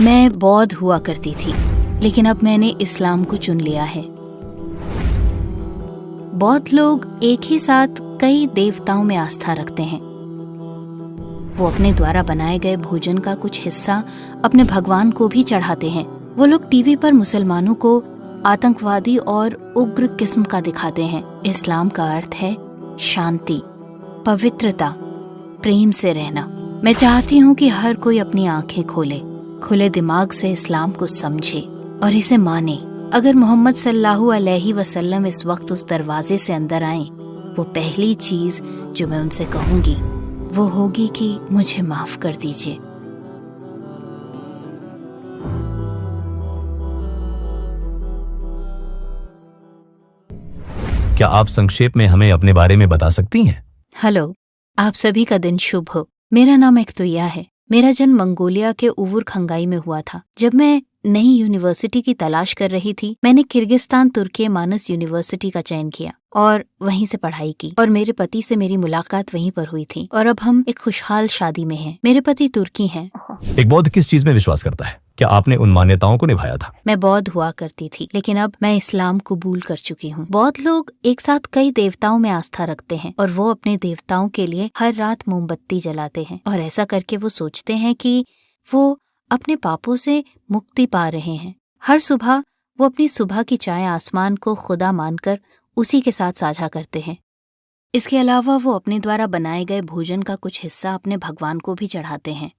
मैं बौद्ध हुआ करती थी, लेकिन अब मैंने इस्लाम को चुन लिया है। बौद्ध लोग एक ही साथ कई देवताओं में आस्था रखते हैं। वो अपने द्वारा बनाए गए भोजन का कुछ हिस्सा अपने भगवान को भी चढ़ाते हैं। वो लोग टीवी पर मुसलमानों को आतंकवादी और उग्र किस्म का दिखाते हैं। इस्लाम का अर्थ है शांति, पवित्रता, प्रेम से रहना। मैं चाहती हूँ कि हर कोई अपनी आंखें खोले, खुले दिमाग से इस्लाम को समझे और इसे माने। अगर मोहम्मद सल्लल्लाहु अलैहि वसल्लम इस वक्त उस दरवाजे से अंदर आए, वो पहली चीज जो मैं उनसे कहूंगी वो होगी कि मुझे माफ कर दीजिए। क्या आप संक्षेप में हमें अपने बारे में बता सकती हैं? हेलो, आप सभी का दिन शुभ हो। मेरा नाम एक्तुया है। मेरा जन्म मंगोलिया के उवुर खंगाई में हुआ था। जब मैं नई यूनिवर्सिटी की तलाश कर रही थी, मैंने किर्गिस्तान तुर्की मानस यूनिवर्सिटी का चयन किया और वहीं से पढ़ाई की। और मेरे पति से मेरी मुलाकात वहीं पर हुई थी और अब हम एक खुशहाल शादी में हैं। मेरे पति तुर्की हैं। एक बौद्ध किस चीज में विश्वास करता है? क्या आपने उन मान्यताओं को निभाया था? मैं बौद्ध हुआ करती थी, लेकिन अब मैं इस्लाम कबूल कर चुकी हूँ। बौद्ध लोग एक साथ कई देवताओं में आस्था रखते हैं और वो अपने देवताओं के लिए हर रात मोमबत्ती जलाते हैं। और ऐसा करके वो सोचते हैं कि वो अपने पापों से मुक्ति पा रहे हैं। हर सुबह वो अपनी सुबह की चाय आसमान को खुदा मानकर उसी के साथ साझा करते हैं। इसके अलावा वो अपने द्वारा बनाए गए भोजन का कुछ हिस्सा अपने भगवान को भी चढ़ाते हैं।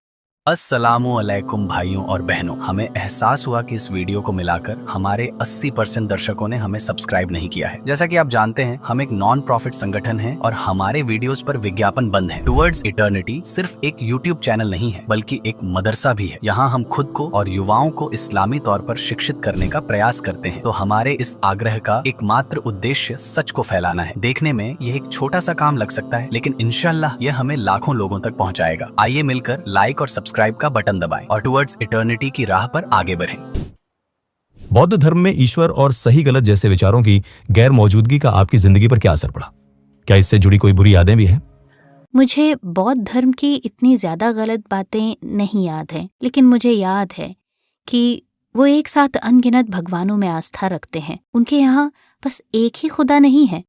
अस्सलामु अलैकुम भाइयों और बहनों, हमें एहसास हुआ कि इस वीडियो को मिलाकर हमारे 80% दर्शकों ने हमें सब्सक्राइब नहीं किया है। जैसा कि आप जानते हैं, हम एक नॉन प्रॉफिट संगठन हैं और हमारे वीडियोस पर विज्ञापन बंद है। टुवर्ड्स इटर्निटी सिर्फ एक यूट्यूब चैनल नहीं है, बल्कि एक मदरसा भी है। यहाँ हम खुद को और युवाओं को इस्लामी तौर पर शिक्षित करने का प्रयास करते हैं। तो हमारे इस आग्रह का एकमात्र उद्देश्य सच को फैलाना है। देखने में यह एक छोटा सा काम लग सकता है, लेकिन इंशाल्लाह यह हमें लाखों लोगों तक पहुँचाएगा। आइए मिलकर लाइक और सब्सक्राइब का बटन दबाएं और टुवर्ड्स इटर्निटी की राह पर आगे बढ़ें। बौद्ध धर्म में ईश्वर और सही गलत जैसे विचारों की गैर मौजूदगी का आपकी जिंदगी पर क्या असर पड़ा? क्या इससे जुड़ी कोई बुरी यादें भी हैं? मुझे बौद्ध धर्म की इतनी ज्यादा गलत बातें नहीं याद हैं, लेकिन मुझे याद है कि वो एक साथ अनगिनत भगवानों में आस्था रखते हैं। उनके यहाँ बस एक ही खुदा नहीं है,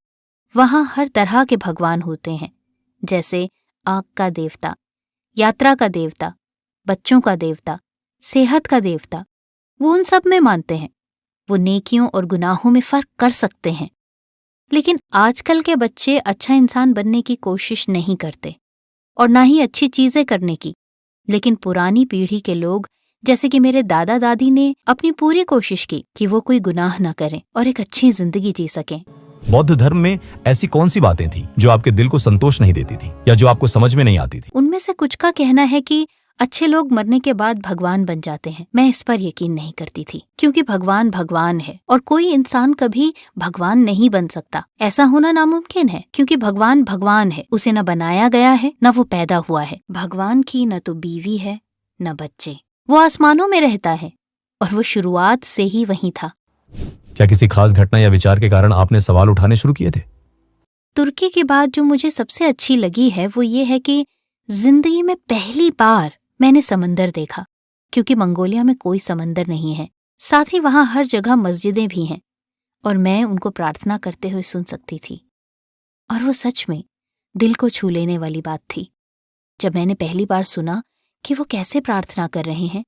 वहाँ हर तरह के भगवान होते हैं, जैसे आग का देवता, यात्रा का देवता, बच्चों का देवता, सेहत का देवता। वो उन सब में मानते हैं। वो नेकियों और गुनाहों में फर्क कर सकते हैं। लेकिन आजकल के बच्चे अच्छा इंसान बनने की कोशिश नहीं करते और ना ही अच्छी चीजें करने की। लेकिन पुरानी पीढ़ी के लोग, जैसे कि मेरे दादा दादी, ने अपनी पूरी कोशिश की कि वो कोई गुनाह न करें और एक अच्छी जिंदगी जी सकें। बौद्ध धर्म में ऐसी कौन सी बातें थी जो आपके दिल को संतोष नहीं देती थी या जो आपको समझ में नहीं आती थी? उनमें से कुछ का कहना है कि अच्छे लोग मरने के बाद भगवान बन जाते हैं। मैं इस पर यकीन नहीं करती थी, क्योंकि भगवान भगवान है और कोई इंसान कभी भगवान नहीं बन सकता। ऐसा होना नामुमकिन है, क्योंकि भगवान भगवान है। उसे न बनाया गया है, न वो पैदा हुआ है। भगवान की न तो बीवी है न बच्चे। वो आसमानों में रहता है और वो शुरुआत से ही वहीं था। क्या किसी खास घटना या विचार के कारण आपने सवाल उठाने शुरू किए थे? तुर्की की बात जो मुझे सबसे अच्छी लगी है वो ये है कि जिंदगी में पहली बार मैंने समंदर देखा, क्योंकि मंगोलिया में कोई समंदर नहीं है। साथ ही वहां हर जगह मस्जिदें भी हैं और मैं उनको प्रार्थना करते हुए सुन सकती थी। और वो सच में दिल को छू लेने वाली बात थी। जब मैंने पहली बार सुना कि वो कैसे प्रार्थना कर रहे हैं,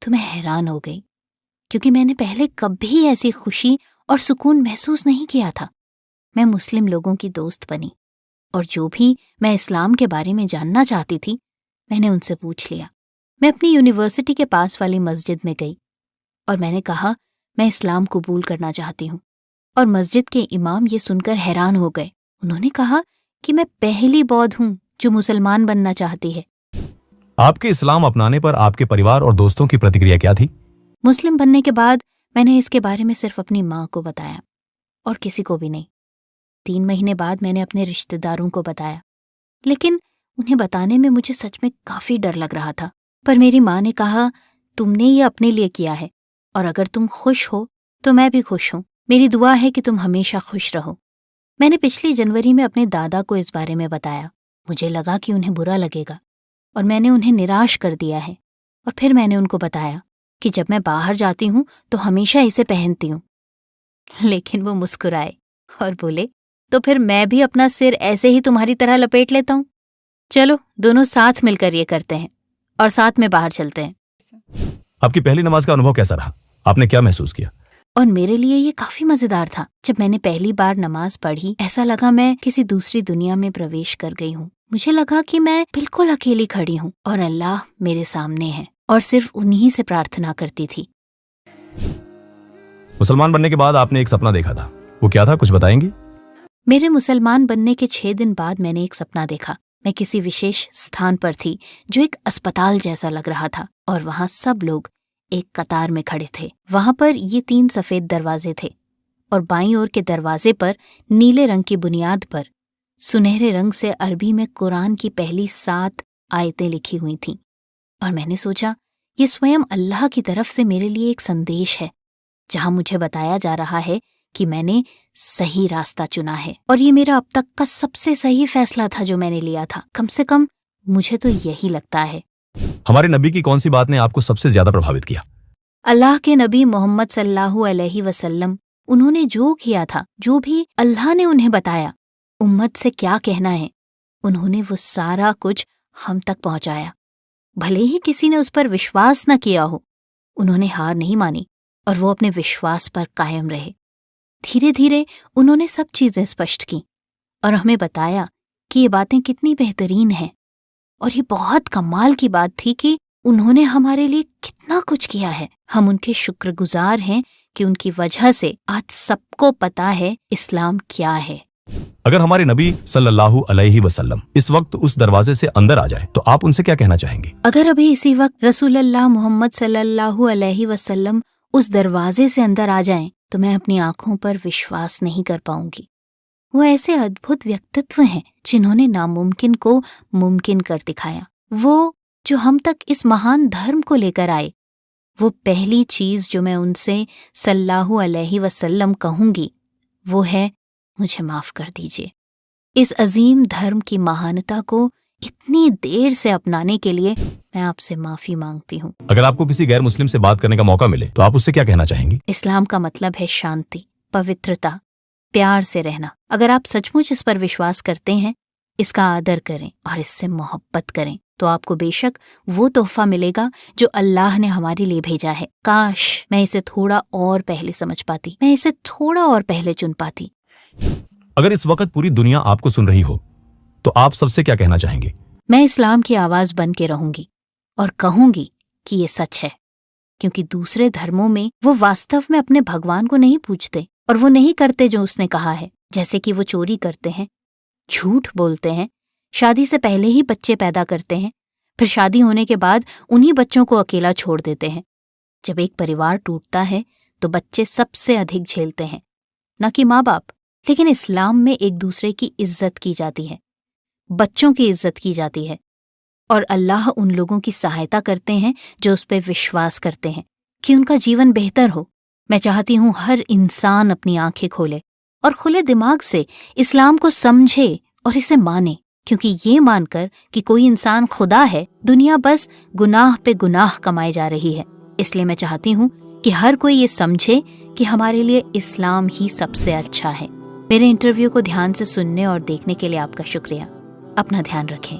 तो मैं हैरान हो गई, क्योंकि मैंने पहले कभी ऐसी खुशी और सुकून महसूस नहीं किया था। मैं मुस्लिम लोगों की दोस्त बनी और जो भी मैं इस्लाम के बारे में जानना चाहती थी, मैंने उनसे पूछ लिया। मैं अपनी यूनिवर्सिटी के पास वाली मस्जिद में गई और मैंने कहा, मैं इस्लाम कबूल करना चाहती हूँ। और मस्जिद के इमाम ये सुनकर हैरान हो गए। उन्होंने कहा कि मैं पहली बौद्ध हूँ जो मुसलमान बनना चाहती है। आपके इस्लाम अपनाने पर आपके परिवार और दोस्तों की प्रतिक्रिया क्या थी? मुस्लिम बनने के बाद मैंने इसके बारे में सिर्फ अपनी माँ को बताया और किसी को भी नहीं। 3 महीने बाद मैंने अपने रिश्तेदारों को बताया, लेकिन उन्हें बताने में मुझे सच में काफी डर लग रहा था। पर मेरी माँ ने कहा, तुमने ये अपने लिए किया है और अगर तुम खुश हो तो मैं भी खुश हूँ। मेरी दुआ है कि तुम हमेशा खुश रहो। मैंने पिछली जनवरी में अपने दादा को इस बारे में बताया। मुझे लगा कि उन्हें बुरा लगेगा और मैंने उन्हें निराश कर दिया है। और फिर मैंने उनको बताया कि जब मैं बाहर जाती हूँ तो हमेशा इसे पहनती हूँ। लेकिन वो मुस्कुराए और बोले, तो फिर मैं भी अपना सिर ऐसे ही तुम्हारी तरह लपेट लेता हूँ। चलो दोनों साथ मिलकर ये करते हैं और साथ में बाहर चलते हैं। आपकी पहली नमाज का अनुभव कैसा रहा? आपने क्या महसूस किया? और मेरे लिए ये काफी मजेदार था। जब मैंने पहली बार नमाज पढ़ी, ऐसा लगा मैं किसी दूसरी दुनिया में प्रवेश कर गई हूँ। मुझे लगा कि मैं बिल्कुल अकेली खड़ी हूँ और अल्लाह मेरे सामने है और सिर्फ उन्हीं से प्रार्थना करती थी। मुसलमान बनने के बाद आपने एक सपना देखा था, वो क्या था, कुछ बताएंगी? मेरे मुसलमान बनने के 6 दिन बाद मैंने एक सपना देखा। मैं किसी विशेष स्थान पर थी जो एक अस्पताल जैसा लग रहा था और वहाँ सब लोग एक कतार में खड़े थे। वहाँ पर ये 3 सफेद दरवाजे थे और बाईं ओर के दरवाजे पर नीले रंग की बुनियाद पर सुनहरे रंग से अरबी में कुरान की पहली 7 आयतें लिखी हुई थीं। और मैंने सोचा, ये स्वयं अल्लाह की तरफ से मेरे लिए एक संदेश है, जहाँ मुझे बताया जा रहा है कि मैंने सही रास्ता चुना है और ये मेरा अब तक का सबसे सही फैसला था जो मैंने लिया था। कम से कम मुझे तो यही लगता है। हमारे नबी की कौन सी बात ने आपको सबसे ज्यादा प्रभावित किया? अल्लाह के नबी मोहम्मद सल्लल्लाहु अलैहि वसल्लम, उन्होंने जो किया था, जो भी अल्लाह ने उन्हें बताया, उम्मत से क्या कहना है, उन्होंने वो सारा कुछ हम तक पहुंचाया। भले ही किसी ने उस पर विश्वास न किया हो, उन्होंने हार नहीं मानी और वो अपने विश्वास पर कायम रहे। धीरे धीरे उन्होंने सब चीजें स्पष्ट की और हमें बताया कि ये बातें कितनी बेहतरीन हैं। और ये बहुत कमाल की बात थी कि उन्होंने हमारे लिए कितना कुछ किया है। हम उनके शुक्रगुजार हैं कि उनकी वजह से आज सबको पता है इस्लाम क्या है। अगर हमारे नबी सल्लल्लाहु अलैहि वसल्लम इस वक्त उस दरवाजे से अंदर आ जाए तो आप उनसे क्या कहना चाहेंगे? अगर अभी इसी वक्त रसूलुल्लाह मोहम्मद सल्लल्लाहु अलैहि वसल्लम उस दरवाजे से अंदर आ जाएं, तो मैं अपनी आंखों पर विश्वास नहीं कर पाऊंगी। वो ऐसे अद्भुत व्यक्तित्व हैं जिन्होंने नामुमकिन को मुमकिन कर दिखाया। वो जो हम तक इस महान धर्म को लेकर आए। वो पहली चीज जो मैं उनसे सल्लल्लाहु अलैहि वसल्लम कहूंगी वो है, मुझे माफ कर दीजिए। इस अजीम धर्म की महानता को इतनी देर से अपनाने के लिए मैं आपसे माफी मांगती हूँ। अगर आपको किसी गैर मुस्लिम से बात करने का मौका मिले तो आप उससे क्या कहना चाहेंगी? इस्लाम का मतलब है शांति, पवित्रता, प्यार से रहना। अगर आप सचमुच इस पर विश्वास करते हैं, इसका आदर करें और इससे मोहब्बत करें, तो आपको बेशक वो तोहफा मिलेगा जो अल्लाह ने हमारे लिए भेजा है। काश मैं इसे थोड़ा और पहले समझ पाती, मैं इसे थोड़ा और पहले चुन पाती। अगर इस वक्त पूरी दुनिया आपको सुन रही हो तो आप सबसे क्या कहना चाहेंगे? मैं इस्लाम की आवाज बन के रहूंगी और कहूंगी कि ये सच है, क्योंकि दूसरे धर्मों में वो वास्तव में अपने भगवान को नहीं पूजते और वो नहीं करते जो उसने कहा है। जैसे कि वो चोरी करते हैं, झूठ बोलते हैं, शादी से पहले ही बच्चे पैदा करते हैं, फिर शादी होने के बाद उन्हीं बच्चों को अकेला छोड़ देते हैं। जब एक परिवार टूटता है तो बच्चे सबसे अधिक झेलते हैं, न कि माँ बाप। लेकिन इस्लाम में एक दूसरे की इज्जत की जाती है, बच्चों की इज्जत की जाती है और अल्लाह उन लोगों की सहायता करते हैं जो उस पर विश्वास करते हैं कि उनका जीवन बेहतर हो। मैं चाहती हूँ हर इंसान अपनी आंखें खोले और खुले दिमाग से इस्लाम को समझे और इसे माने, क्योंकि ये मानकर कि कोई इंसान खुदा है, दुनिया बस गुनाह पे गुनाह कमाई जा रही है। इसलिए मैं चाहती हूँ कि हर कोई ये समझे कि हमारे लिए इस्लाम ही सबसे अच्छा है। मेरे इंटरव्यू को ध्यान से सुनने और देखने के लिए आपका शुक्रिया। अपना ध्यान रखें।